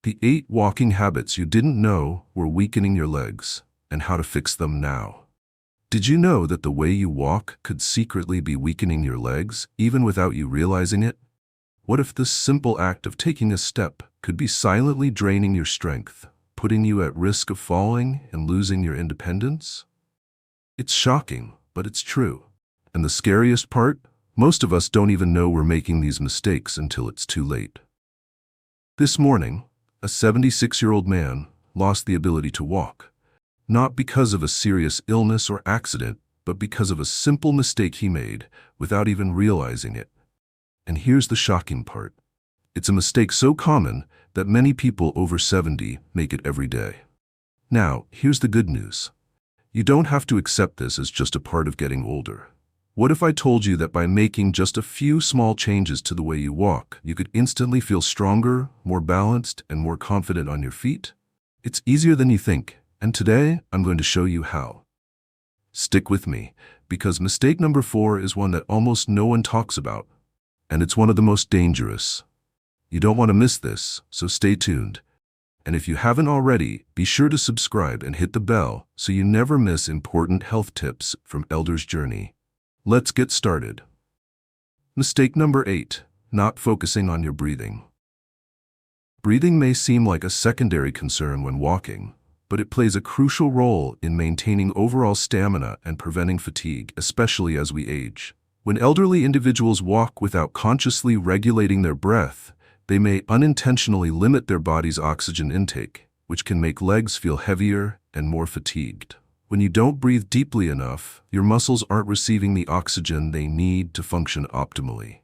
The 8 walking habits you didn't know were weakening your legs, and how to fix them now. Did you know that the way you walk could secretly be weakening your legs, even without you realizing it? What if this simple act of taking a step could be silently draining your strength, putting you at risk of falling and losing your independence? It's shocking, but it's true. And the scariest part? Most of us don't even know we're making these mistakes until it's too late. This morning, a 76-year-old man lost the ability to walk, not because of a serious illness or accident, but because of a simple mistake he made without even realizing it. And here's the shocking part. It's a mistake so common that many people over 70 make it every day. Now, here's the good news. You don't have to accept this as just a part of getting older. What if I told you that by making just a few small changes to the way you walk, you could instantly feel stronger, more balanced, and more confident on your feet? It's easier than you think, and today I'm going to show you how. Stick with me, because mistake number 4 is one that almost no one talks about, and it's one of the most dangerous. You don't want to miss this, so stay tuned. And if you haven't already, be sure to subscribe and hit the bell so you never miss important health tips from Elder's Journey. Let's get started. Mistake number 8, not focusing on your breathing. Breathing may seem like a secondary concern when walking, but it plays a crucial role in maintaining overall stamina and preventing fatigue, especially as we age. When elderly individuals walk without consciously regulating their breath, they may unintentionally limit their body's oxygen intake, which can make legs feel heavier and more fatigued. When you don't breathe deeply enough, your muscles aren't receiving the oxygen they need to function optimally.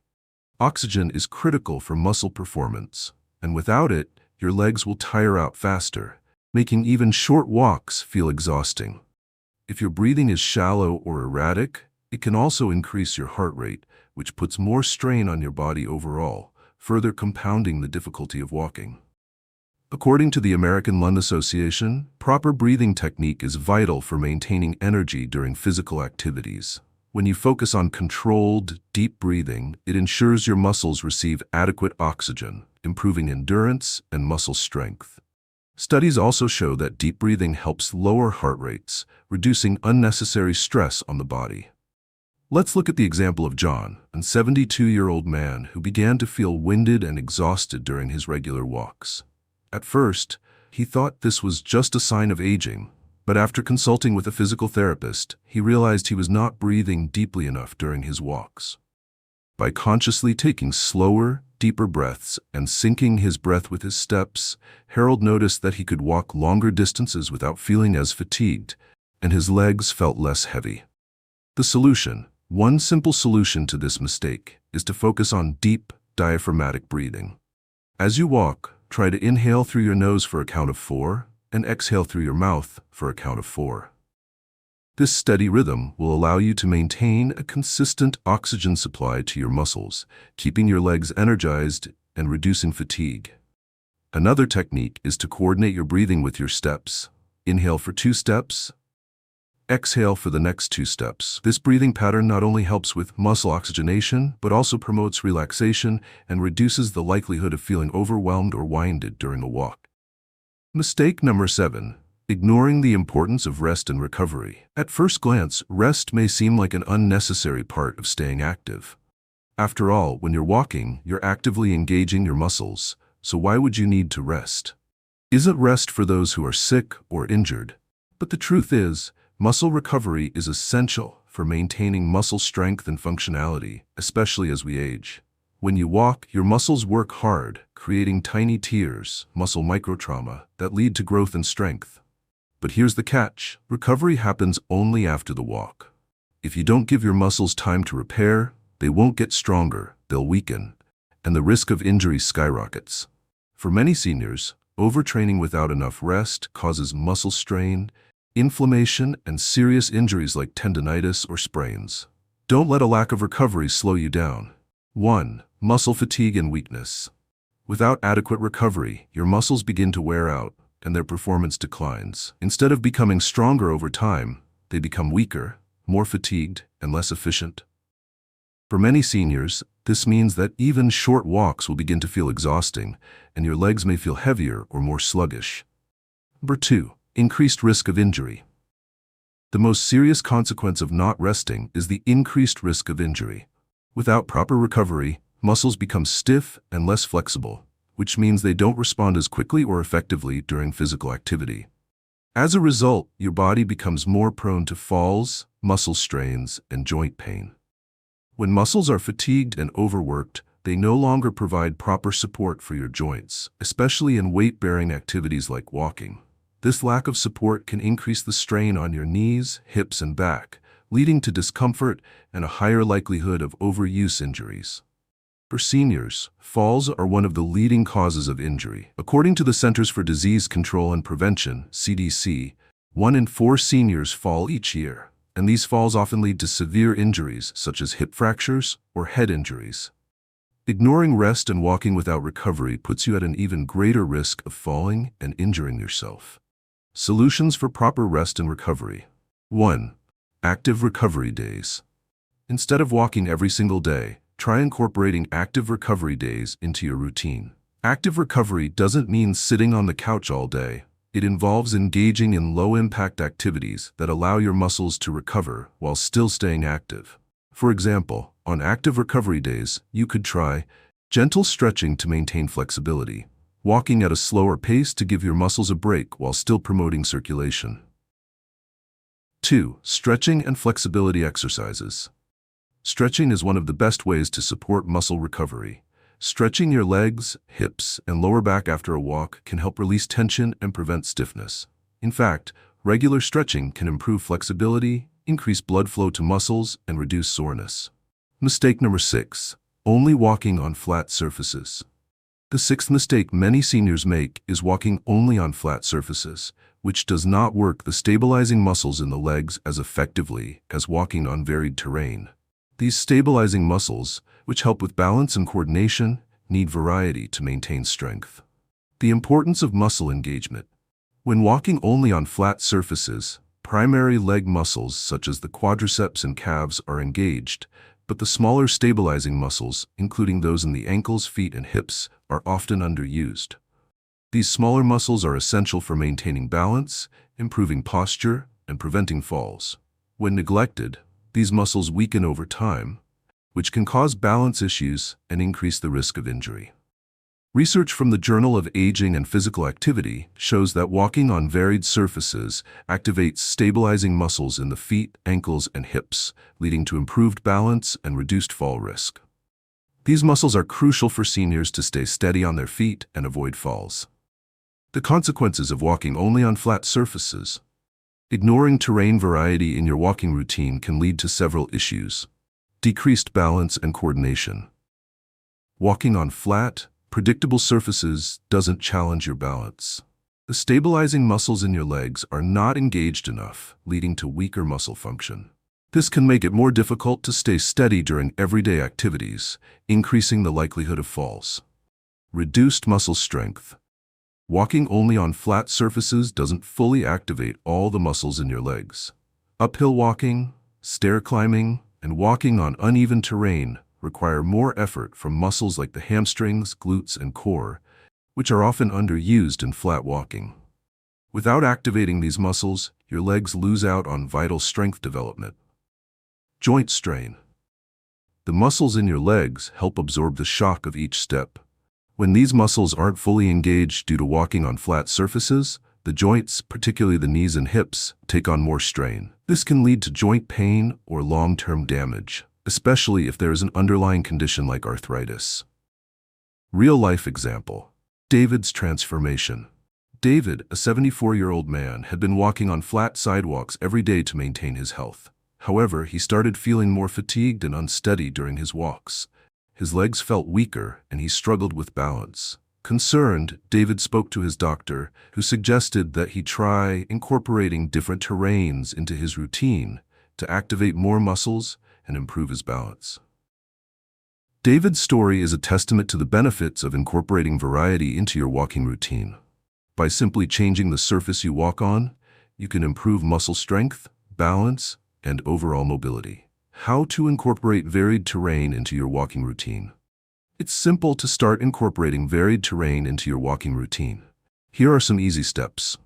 Oxygen is critical for muscle performance, and without it, your legs will tire out faster, making even short walks feel exhausting. If your breathing is shallow or erratic, it can also increase your heart rate, which puts more strain on your body overall, further compounding the difficulty of walking. According to the American Lung Association, proper breathing technique is vital for maintaining energy during physical activities. When you focus on controlled, deep breathing, it ensures your muscles receive adequate oxygen, improving endurance and muscle strength. Studies also show that deep breathing helps lower heart rates, reducing unnecessary stress on the body. Let's look at the example of John, a 72-year-old man who began to feel winded and exhausted during his regular walks. At first, he thought this was just a sign of aging, but after consulting with a physical therapist, he realized he was not breathing deeply enough during his walks. By consciously taking slower, deeper breaths and syncing his breath with his steps, Harold noticed that he could walk longer distances without feeling as fatigued, and his legs felt less heavy. The solution, one simple solution to this mistake, is to focus on deep, diaphragmatic breathing. As you walk, try to inhale through your nose for a count of 4 and exhale through your mouth for a count of 4. This steady rhythm will allow you to maintain a consistent oxygen supply to your muscles, keeping your legs energized and reducing fatigue. Another technique is to coordinate your breathing with your steps. Inhale for 2 steps, exhale for the next 2 steps. This breathing pattern not only helps with muscle oxygenation, but also promotes relaxation and reduces the likelihood of feeling overwhelmed or winded during a walk. Mistake number 7, ignoring the importance of rest and recovery. At first glance, rest may seem like an unnecessary part of staying active. After all, when you're walking, you're actively engaging your muscles, so why would you need to rest? Isn't rest for those who are sick or injured? But the truth is, muscle recovery is essential for maintaining muscle strength and functionality, especially as we age. When you walk, your muscles work hard, creating tiny tears, muscle microtrauma, that lead to growth and strength. But here's the catch: recovery happens only after the walk. If you don't give your muscles time to repair, they won't get stronger, they'll weaken, and the risk of injury skyrockets. For many seniors, overtraining without enough rest causes muscle strain, inflammation, and serious injuries like tendinitis or sprains. Don't let a lack of recovery slow you down. 1. Muscle fatigue and weakness. Without adequate recovery, your muscles begin to wear out, and their performance declines. Instead of becoming stronger over time, they become weaker, more fatigued, and less efficient. For many seniors, This means that even short walks will begin to feel exhausting, and your legs may feel heavier or more sluggish. Number 2. Increased risk of injury. The most serious consequence of not resting is the increased risk of injury. Without proper recovery, muscles become stiff and less flexible, which means they don't respond as quickly or effectively during physical activity. As a result, your body becomes more prone to falls, muscle strains, and joint pain. When muscles are fatigued and overworked, they no longer provide proper support for your joints, especially in weight-bearing activities like walking. This lack of support can increase the strain on your knees, hips, and back, leading to discomfort and a higher likelihood of overuse injuries. For seniors, falls are one of the leading causes of injury. According to the Centers for Disease Control and Prevention, CDC, 1 in 4 seniors fall each year, and these falls often lead to severe injuries such as hip fractures or head injuries. Ignoring rest and walking without recovery puts you at an even greater risk of falling and injuring yourself. Solutions for proper rest and recovery. 1. Active recovery days. Instead of walking every single day, try incorporating active recovery days into your routine. Active recovery doesn't mean sitting on the couch all day. It involves engaging in low-impact activities that allow your muscles to recover while still staying active. For example, on active recovery days, you could try gentle stretching to maintain flexibility, walking at a slower pace to give your muscles a break while still promoting circulation. 2. Stretching and flexibility exercises. Stretching is one of the best ways to support muscle recovery. Stretching your legs, hips, and lower back after a walk can help release tension and prevent stiffness. In fact, regular stretching can improve flexibility, increase blood flow to muscles, and reduce soreness. Mistake number 6. Only walking on flat surfaces. The 6th mistake many seniors make is walking only on flat surfaces, which does not work the stabilizing muscles in the legs as effectively as walking on varied terrain. These stabilizing muscles, which help with balance and coordination, need variety to maintain strength. The importance of muscle engagement. When walking only on flat surfaces, primary leg muscles such as the quadriceps and calves are engaged, but the smaller stabilizing muscles, including those in the ankles, feet, and hips, are often underused. These smaller muscles are essential for maintaining balance, improving posture, and preventing falls. When neglected, these muscles weaken over time, which can cause balance issues and increase the risk of injury. Research from the Journal of Aging and Physical Activity shows that walking on varied surfaces activates stabilizing muscles in the feet, ankles, and hips, leading to improved balance and reduced fall risk. These muscles are crucial for seniors to stay steady on their feet and avoid falls. The consequences of walking only on flat surfaces. Ignoring terrain variety in your walking routine can lead to several issues. Decreased balance and coordination. Walking on flat, predictable surfaces doesn't challenge your balance. The stabilizing muscles in your legs are not engaged enough, leading to weaker muscle function. This can make it more difficult to stay steady during everyday activities, increasing the likelihood of falls. Reduced muscle strength. Walking only on flat surfaces doesn't fully activate all the muscles in your legs. Uphill walking, stair climbing, and walking on uneven terrain require more effort from muscles like the hamstrings, glutes, and core, which are often underused in flat walking. Without activating these muscles, your legs lose out on vital strength development. Joint strain. The muscles in your legs help absorb the shock of each step. When these muscles aren't fully engaged due to walking on flat surfaces, the joints, particularly the knees and hips, take on more strain. This can lead to joint pain or long-term damage, especially if there is an underlying condition like arthritis. Real-life example. David's transformation. David, a 74-year-old man, had been walking on flat sidewalks every day to maintain his health. However, he started feeling more fatigued and unsteady during his walks. His legs felt weaker, and he struggled with balance. Concerned, David spoke to his doctor, who suggested that he try incorporating different terrains into his routine to activate more muscles and improve his balance. David's story is a testament to the benefits of incorporating variety into your walking routine. By simply changing the surface you walk on, you can improve muscle strength, balance, and overall mobility. How to incorporate varied terrain into your walking routine. It's simple to start incorporating varied terrain into your walking routine. Here are some easy steps.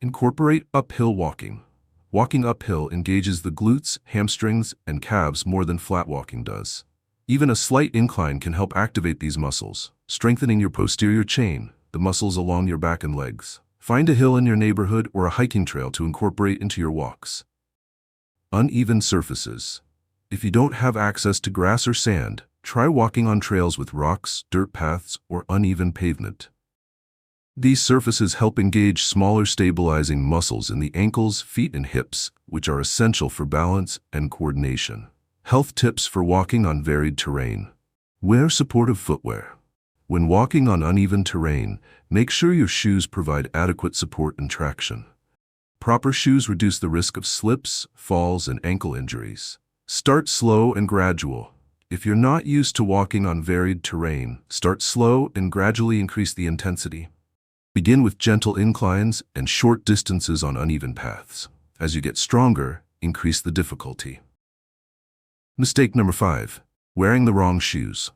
Incorporate uphill walking. Walking uphill engages the glutes, hamstrings, and calves more than flat walking does. Even a slight incline can help activate these muscles, strengthening your posterior chain, the muscles along your back and legs. Find a hill in your neighborhood or a hiking trail to incorporate into your walks. Uneven surfaces. If you don't have access to grass or sand, try walking on trails with rocks, dirt paths, or uneven pavement. These surfaces help engage smaller stabilizing muscles in the ankles, feet, and hips, which are essential for balance and coordination. Health tips for walking on varied terrain. Wear supportive footwear. When walking on uneven terrain, make sure your shoes provide adequate support and traction. Proper shoes reduce the risk of slips, falls, and ankle injuries. Start slow and gradual. If you're not used to walking on varied terrain, start slow and gradually increase the intensity. Begin with gentle inclines and short distances on uneven paths. As you get stronger, increase the difficulty. Mistake number 5. Wearing the wrong shoes.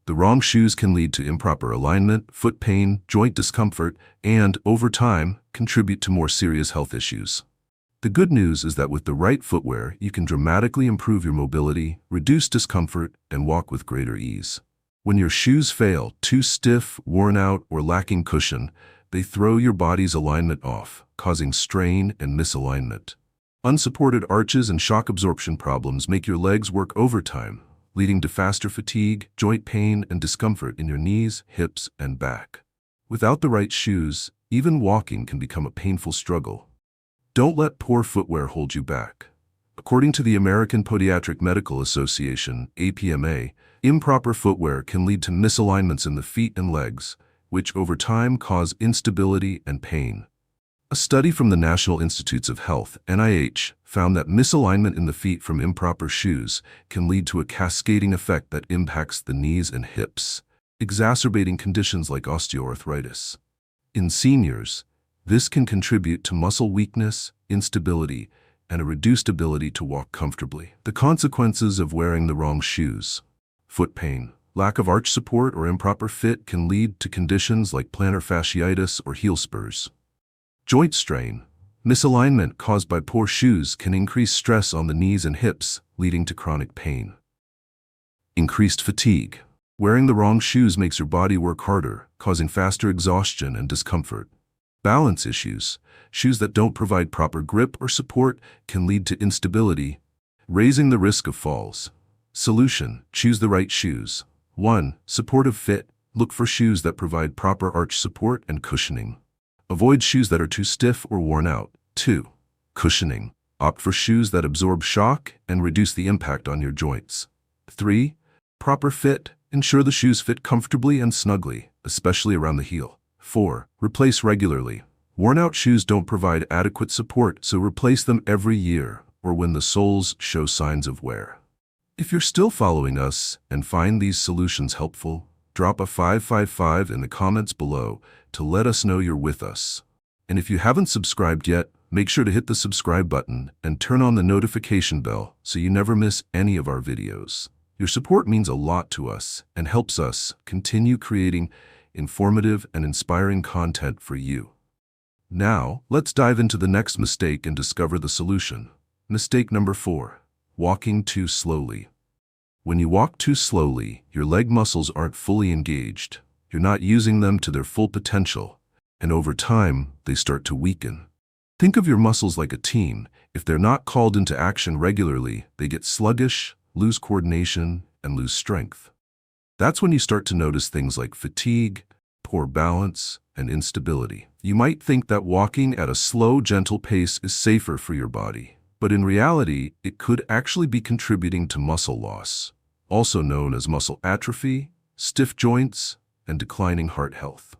The wrong shoes can lead to improper alignment, foot pain, joint discomfort, and, over time, contribute to more serious health issues. The good news is that with the right footwear, you can dramatically improve your mobility, reduce discomfort, and walk with greater ease. When your shoes fail, too stiff, worn out, or lacking cushion, they throw your body's alignment off, causing strain and misalignment. Unsupported arches and shock absorption problems make your legs work overtime, leading to faster fatigue, joint pain, and discomfort in your knees, hips, and back. Without the right shoes, even walking can become a painful struggle. Don't let poor footwear hold you back. According to the American Podiatric Medical Association, APMA, improper footwear can lead to misalignments in the feet and legs, which over time cause instability and pain. A study from the National Institutes of Health, NIH, found that misalignment in the feet from improper shoes can lead to a cascading effect that impacts the knees and hips, exacerbating conditions like osteoarthritis. In seniors, this can contribute to muscle weakness, instability, and a reduced ability to walk comfortably. The consequences of wearing the wrong shoes. Foot pain. Lack of arch support or improper fit can lead to conditions like plantar fasciitis or heel spurs. Joint strain. Misalignment caused by poor shoes can increase stress on the knees and hips, leading to chronic pain. Increased fatigue. Wearing the wrong shoes makes your body work harder, causing faster exhaustion and discomfort. Balance issues. Shoes that don't provide proper grip or support can lead to instability, raising the risk of falls. Solution: choose the right shoes. 1. Supportive fit. Look for shoes that provide proper arch support and cushioning. Avoid shoes that are too stiff or worn out. 2. Cushioning. Opt for shoes that absorb shock and reduce the impact on your joints. 3. Proper fit. Ensure the shoes fit comfortably and snugly, especially around the heel. 4. Replace regularly. Worn-out shoes don't provide adequate support, so replace them every year or when the soles show signs of wear. If you're still following us and find these solutions helpful, drop a 555 in the comments below to let us know you're with us. And if you haven't subscribed yet, make sure to hit the subscribe button and turn on the notification bell so you never miss any of our videos. Your support means a lot to us and helps us continue creating informative and inspiring content for you. Now, let's dive into the next mistake and discover the solution. Mistake number 4. Walking too slowly. When you walk too slowly, your leg muscles aren't fully engaged. You're not using them to their full potential, and over time, they start to weaken. Think of your muscles like a team. If they're not called into action regularly, they get sluggish, lose coordination, and lose strength. That's when you start to notice things like fatigue, poor balance, and instability. You might think that walking at a slow, gentle pace is safer for your body, but in reality, it could actually be contributing to muscle loss, also known as muscle atrophy, stiff joints, and declining heart health.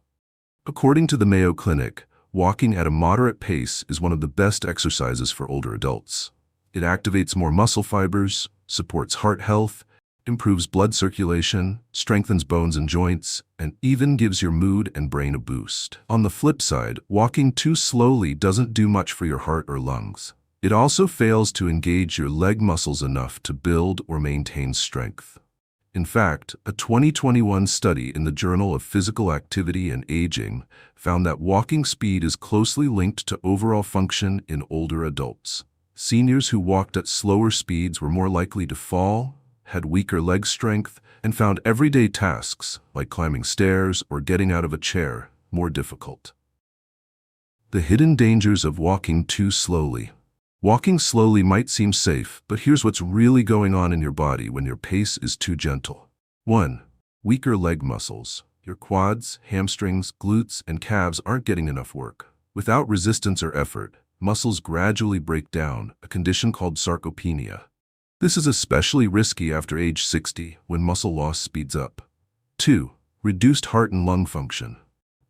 According to the Mayo Clinic, walking at a moderate pace is one of the best exercises for older adults. It activates more muscle fibers, supports heart health, improves blood circulation, strengthens bones and joints, and even gives your mood and brain a boost. On the flip side, walking too slowly doesn't do much for your heart or lungs. It also fails to engage your leg muscles enough to build or maintain strength. In fact, a 2021 study in the Journal of Physical Activity and Aging found that walking speed is closely linked to overall function in older adults. Seniors who walked at slower speeds were more likely to fall, had weaker leg strength, and found everyday tasks, like climbing stairs or getting out of a chair, more difficult. The hidden dangers of walking too slowly. Walking slowly might seem safe, but here's what's really going on in your body when your pace is too gentle. 1. Weaker leg muscles. Your quads, hamstrings, glutes, and calves aren't getting enough work. Without resistance or effort, muscles gradually break down, a condition called sarcopenia. This is especially risky after age 60, when muscle loss speeds up. 2. Reduced heart and lung function.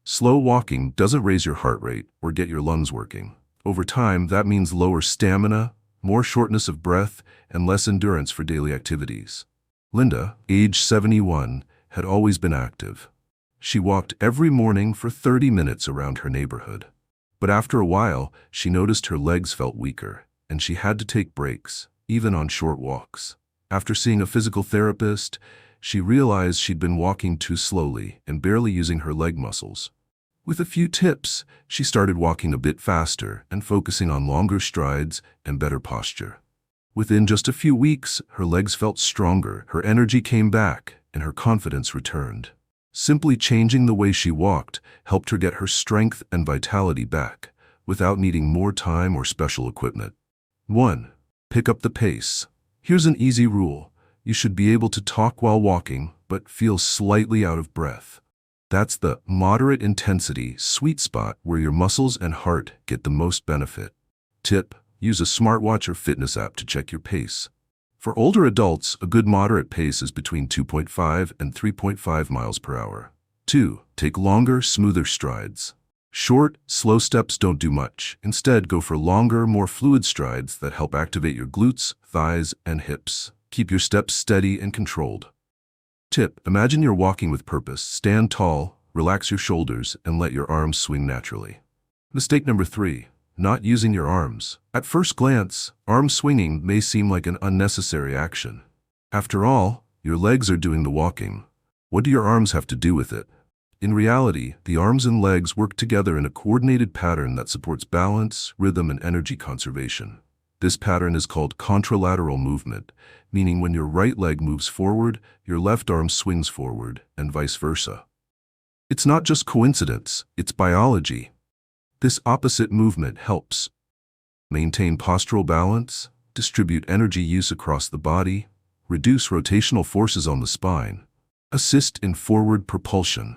Slow walking doesn't raise your heart rate or get your lungs working. Over time, that means lower stamina, more shortness of breath, and less endurance for daily activities. Linda, age 71, had always been active. She walked every morning for 30 minutes around her neighborhood. But after a while, she noticed her legs felt weaker, and she had to take breaks, even on short walks. After seeing a physical therapist, she realized she'd been walking too slowly and barely using her leg muscles. With a few tips, she started walking a bit faster and focusing on longer strides and better posture. Within just a few weeks, her legs felt stronger, her energy came back, and her confidence returned. Simply changing the way she walked helped her get her strength and vitality back, without needing more time or special equipment. 1. Pick up the pace. Here's an easy rule. You should be able to talk while walking, but feel slightly out of breath. That's the moderate intensity sweet spot where your muscles and heart get the most benefit. Tip: use a smartwatch or fitness app to check your pace. For older adults, a good moderate pace is between 2.5 and 3.5 miles per hour. 2. Take longer, smoother strides. Short, slow steps don't do much. Instead, go for longer, more fluid strides that help activate your glutes, thighs, and hips. Keep your steps steady and controlled. Tip: imagine you're walking with purpose. Stand tall, relax your shoulders, and let your arms swing naturally. Mistake number 3. Not using your arms. At first glance, arm swinging may seem like an unnecessary action. After all, your legs are doing the walking. What do your arms have to do with it? In reality, the arms and legs work together in a coordinated pattern that supports balance, rhythm, and energy conservation. This pattern is called contralateral movement, meaning when your right leg moves forward, your left arm swings forward, and vice versa. It's not just coincidence, it's biology. This opposite movement helps maintain postural balance, distribute energy use across the body, reduce rotational forces on the spine, assist in forward propulsion.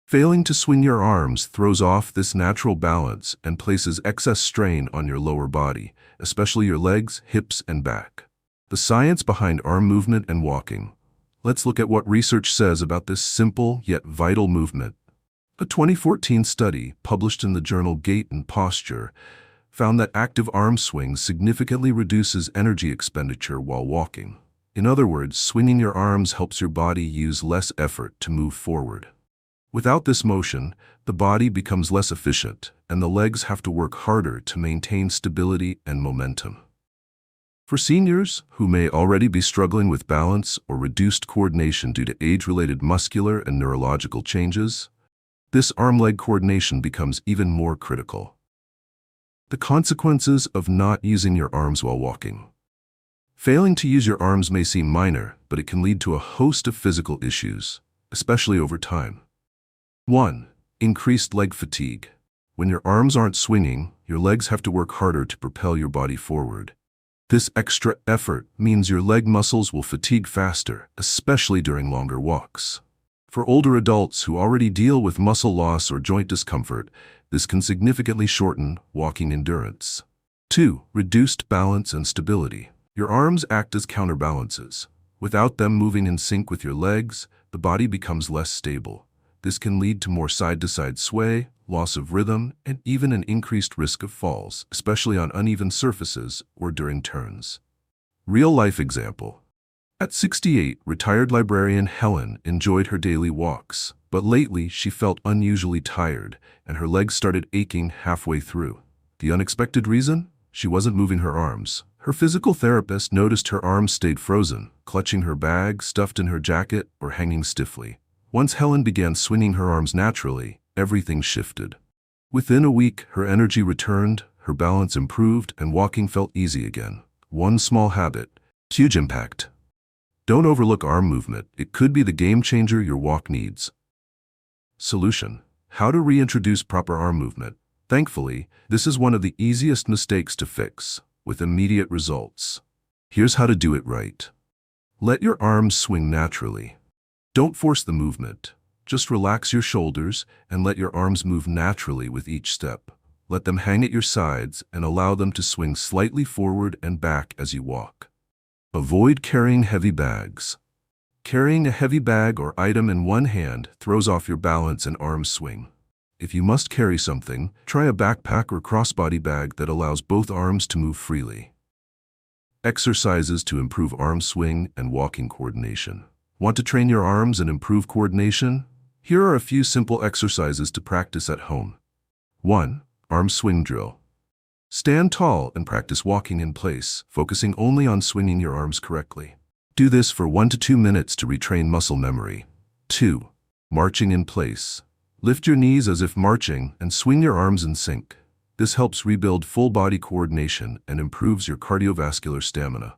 Failing to swing your arms throws off this natural balance and places excess strain on your lower body, especially your legs, hips, and back. The science behind arm movement and walking. Let's look at what research says about this simple yet vital movement. A 2014 study published in the journal Gait and Posture found that active arm swings significantly reduces energy expenditure while walking. In other words, swinging your arms helps your body use less effort to move forward. Without this motion, the body becomes less efficient, and the legs have to work harder to maintain stability and momentum. For seniors who may already be struggling with balance or reduced coordination due to age-related muscular and neurological changes, this arm-leg coordination becomes even more critical. The consequences of not using your arms while walking. Failing to use your arms may seem minor, but it can lead to a host of physical issues, especially over time. 1. Increased leg fatigue. When your arms aren't swinging, your legs have to work harder to propel your body forward. This extra effort means your leg muscles will fatigue faster, especially during longer walks. For older adults who already deal with muscle loss or joint discomfort, this can significantly shorten walking endurance. 2. Reduced balance and stability. Your arms act as counterbalances. Without them moving in sync with your legs, the body becomes less stable. This can lead to more side-to-side sway, loss of rhythm, and even an increased risk of falls, especially on uneven surfaces or during turns. Real-life example. At 68, retired librarian Helen enjoyed her daily walks, but lately she felt unusually tired, and her legs started aching halfway through. The unexpected reason? She wasn't moving her arms. Her physical therapist noticed her arms stayed frozen, clutching her bag, stuffed in her jacket, or hanging stiffly. Once Helen began swinging her arms naturally, everything shifted. Within a week, her energy returned, her balance improved, and walking felt easy again. One small habit, huge impact. Don't overlook arm movement. It could be the game changer your walk needs. Solution: how to reintroduce proper arm movement. Thankfully, this is one of the easiest mistakes to fix, with immediate results. Here's how to do it right. Let your arms swing naturally. Don't force the movement. Just relax your shoulders and let your arms move naturally with each step. Let them hang at your sides and allow them to swing slightly forward and back as you walk. Avoid carrying heavy bags. Carrying a heavy bag or item in one hand throws off your balance and arm swing. If you must carry something, try a backpack or crossbody bag that allows both arms to move freely. Exercises to improve arm swing and walking coordination. Want to train your arms and improve coordination? Here are a few simple exercises to practice at home. 1. Arm swing drill. Stand tall and practice walking in place, focusing only on swinging your arms correctly. Do this for 1 to 2 minutes to retrain muscle memory. 2. Marching in place. Lift your knees as if marching and swing your arms in sync. This helps rebuild full body coordination and improves your cardiovascular stamina.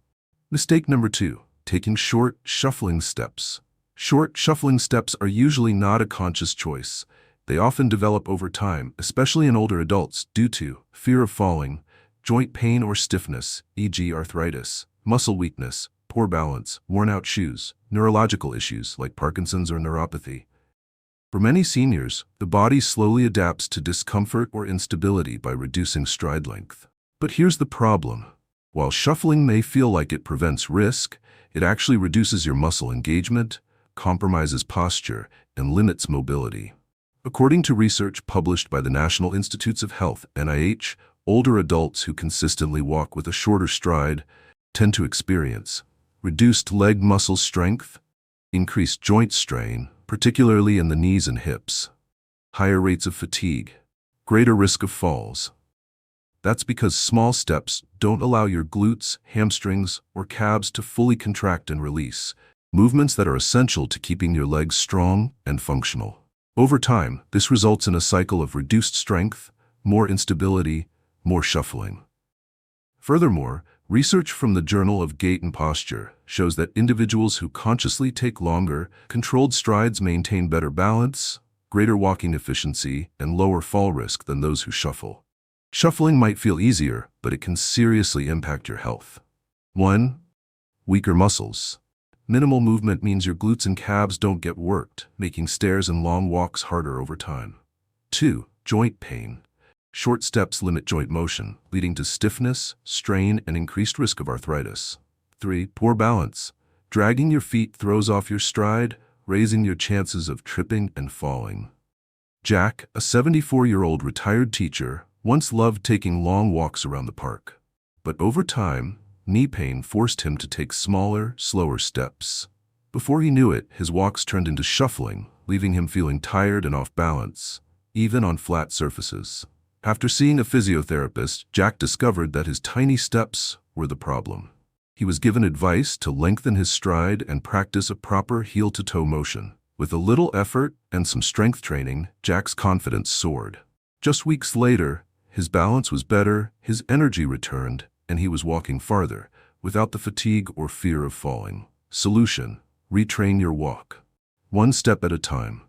Mistake number 2. Taking short, shuffling steps. Short, shuffling steps are usually not a conscious choice. They often develop over time, especially in older adults, due to fear of falling, joint pain or stiffness, e.g. arthritis, muscle weakness, poor balance, worn-out shoes, neurological issues like Parkinson's or neuropathy. For many seniors, the body slowly adapts to discomfort or instability by reducing stride length. But here's the problem. While shuffling may feel like it prevents risk, it actually reduces your muscle engagement, compromises posture, and limits mobility. According to research published by the National Institutes of Health, NIH, older adults who consistently walk with a shorter stride tend to experience reduced leg muscle strength, increased joint strain, particularly in the knees and hips, higher rates of fatigue, greater risk of falls. That's because small steps don't allow your glutes, hamstrings, or calves to fully contract and release, movements that are essential to keeping your legs strong and functional. Over time, this results in a cycle of reduced strength, more instability, more shuffling. Furthermore, research from the Journal of Gait and Posture shows that individuals who consciously take longer, controlled strides maintain better balance, greater walking efficiency, and lower fall risk than those who shuffle. Shuffling might feel easier, but it can seriously impact your health. 1. Weaker muscles. Minimal movement means your glutes and calves don't get worked, making stairs and long walks harder over time. 2. Joint pain. Short steps limit joint motion, leading to stiffness, strain, and increased risk of arthritis. 3. Poor balance. Dragging your feet throws off your stride, raising your chances of tripping and falling. Jack, a 74-year-old retired teacher, once loved taking long walks around the park. But over time, knee pain forced him to take smaller, slower steps. Before he knew it, his walks turned into shuffling, leaving him feeling tired and off balance, even on flat surfaces. After seeing a physiotherapist, Jack discovered that his tiny steps were the problem. He was given advice to lengthen his stride and practice a proper heel-to-toe motion. With a little effort and some strength training, Jack's confidence soared. Just weeks later, his balance was better, his energy returned, and he was walking farther, without the fatigue or fear of falling. Solution: retrain your walk. 1 step at a time.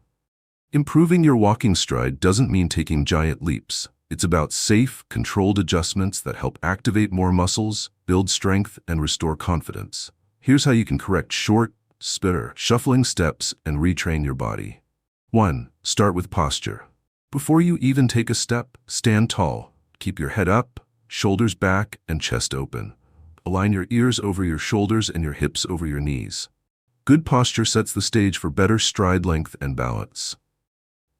Improving your walking stride doesn't mean taking giant leaps. It's about safe, controlled adjustments that help activate more muscles, build strength, and restore confidence. Here's how you can correct short, shuffling steps and retrain your body. 1. Start with posture. Before you even take a step, stand tall. Keep your head up, shoulders back, and chest open. Align your ears over your shoulders and your hips over your knees. Good posture sets the stage for better stride length and balance.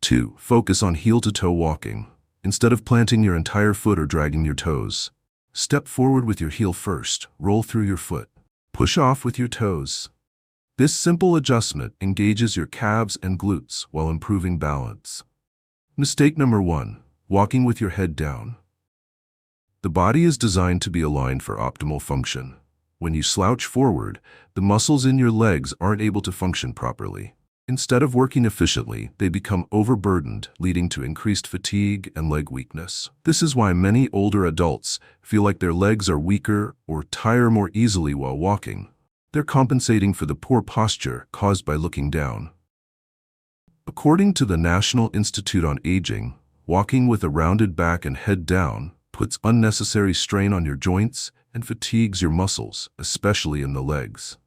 2. Focus on heel-to-toe walking. Instead of planting your entire foot or dragging your toes, step forward with your heel first, roll through your foot. Push off with your toes. This simple adjustment engages your calves and glutes while improving balance. Mistake number 1. Walking with your head down. The body is designed to be aligned for optimal function. When you slouch forward, the muscles in your legs aren't able to function properly. Instead of working efficiently, they become overburdened, leading to increased fatigue and leg weakness. This is why many older adults feel like their legs are weaker or tire more easily while walking. They're compensating for the poor posture caused by looking down. According to the National Institute on Aging, walking with a rounded back and head down puts unnecessary strain on your joints and fatigues your muscles, especially in the legs.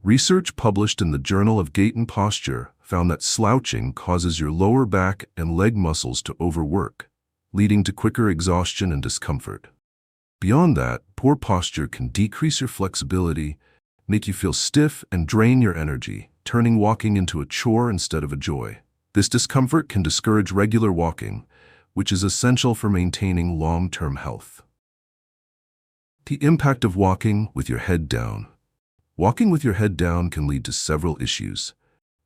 Research published in the Journal of Gait and Posture found that slouching causes your lower back and leg muscles to overwork, leading to quicker exhaustion and discomfort. Beyond that, poor posture can decrease your flexibility, make you feel stiff, and drain your energy, turning walking into a chore instead of a joy. This discomfort can discourage regular walking, which is essential for maintaining long-term health. The impact of walking with your head down. Walking with your head down can lead to several issues.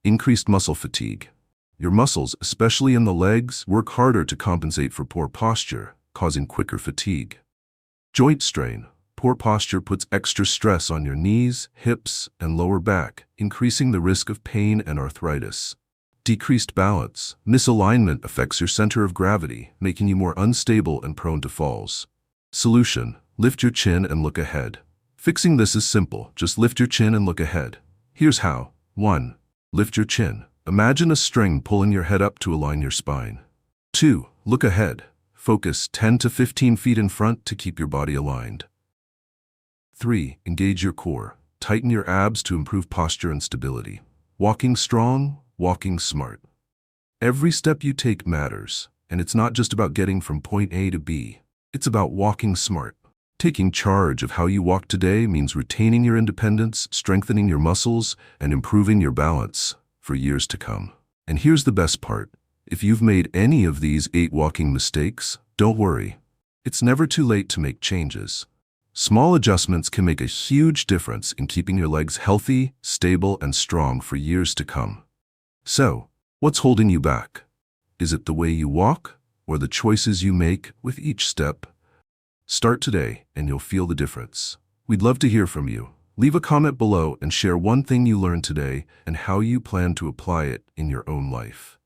Increased muscle fatigue. Your muscles, especially in the legs, work harder to compensate for poor posture, causing quicker fatigue. Joint strain. Poor posture puts extra stress on your knees, hips, and lower back, increasing the risk of pain and arthritis. Decreased balance. Misalignment affects your center of gravity, making you more unstable and prone to falls. Solution: lift your chin and look ahead. Fixing this is simple. Just lift your chin and look ahead. Here's how. 1. Lift your chin. Imagine a string pulling your head up to align your spine. 2. Look ahead. Focus 10 to 15 feet in front to keep your body aligned. 3. Engage your core. Tighten your abs to improve posture and stability. Walking strong, walking smart. Every step you take matters, and it's not just about getting from point A to B. It's about walking smart. Taking charge of how you walk today means retaining your independence, strengthening your muscles, and improving your balance for years to come. And here's the best part. If you've made any of these 8 walking mistakes, don't worry. It's never too late to make changes. Small adjustments can make a huge difference in keeping your legs healthy, stable, and strong for years to come. So, what's holding you back? Is it the way you walk or the choices you make with each step? Start today and you'll feel the difference. We'd love to hear from you. Leave a comment below and share one thing you learned today and how you plan to apply it in your own life.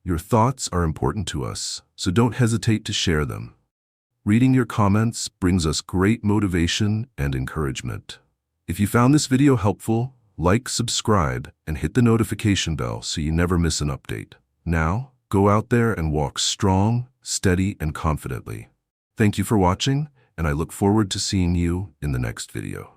Your thoughts are important to us, so don't hesitate to share them. Reading your comments brings us great motivation and encouragement. If you found this video helpful, like, subscribe, and hit the notification bell so you never miss an update. Now, go out there and walk strong, steady, and confidently. Thank you for watching, and I look forward to seeing you in the next video.